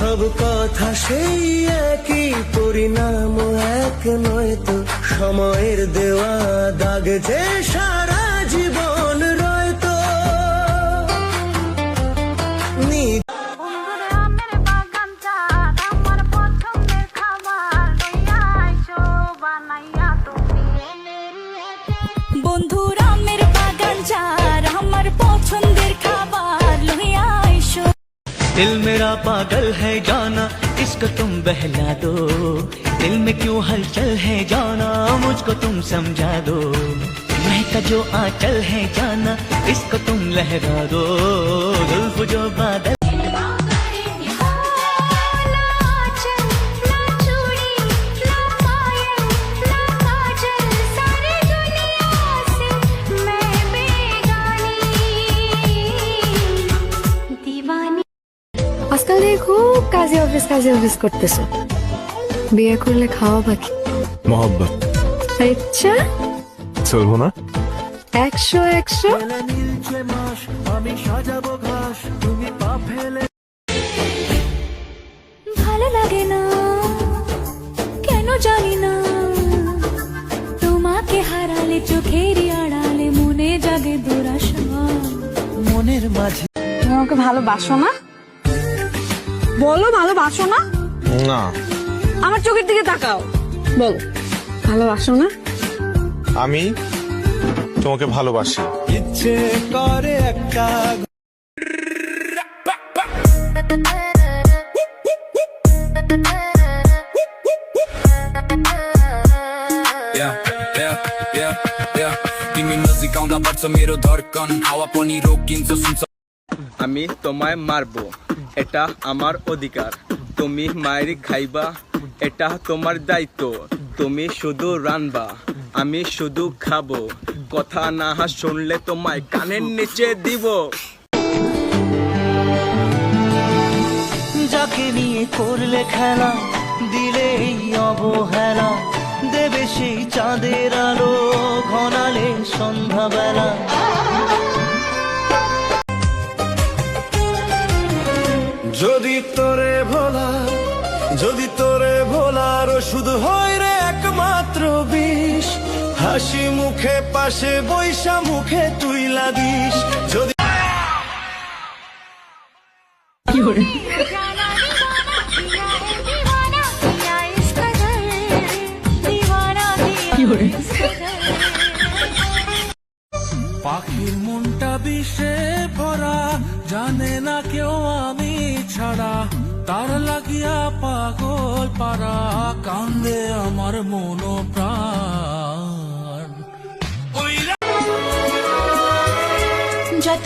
সব কথা সেই একই, পরিণাম এক নয় তো, সময়ের দেওয়া দাগ যে সারা জীবন রয়তো। বন্ধুরা আমের বাগান চার আমার পছন্দের খাবার লইয়া আইসো। दिल मेरा पागल है जाना, इसको तुम बहला दो। दिल में क्यों हलचल है जाना, मुझको तुम समझा दो। महका जो आंचल है जाना, इसको तुम लहरा दो। जुल्फ जो बादल আজকাল দিয়ে খুব কাজে অফিস করতেছো, বিয়ে করলে খাওয়া বাকি মোহাব্বত ইচ্ছা চলবো না। 100 আমি সাজাবো ঘাস, তুমি পা ফেলে। ভালো লাগে না কেন জানি না, তোমাকে হারালে চোখের আড়ালে মনে জাগে দুরাশা। মনের মাঝে তুমি আমাকে ভালোবাসো না? বলো ভালোবাসো না? না, আমার চোখের দিকে তাকাও, বলো ভালোবাসো না? আমি তোমাকে ভালোবাসি। ইচ্ছে করে একটা আমি তোমায় মারবো, এটা আমার অধিকার। তুমি মায়ের খাইবা, এটা তোমার দায়িত্ব। তুমি শুধু রানবা, আমি শুধু খাবো। কথা না শুনলে তোমায় কানের নিচে দিব। যাকে নিয়ে করলে খেলা, দিলে এই অবহেলা, দেবে সেই চাঁদের আলো ঘনালে সন্ধ্যাবেলা। যদি তোরে ভোলার শুধু হয় রে একমাত্র বিষ, হাসি মুখে পাশে বৈশা মুখে তুই লাগিস। যদি পাখির মনটা বিষে ভরা, জানে না কেউ আমি ছাড়া, তার লাগিয়া পাগল পারা, কান্দে আমার মন প্রাণ। যত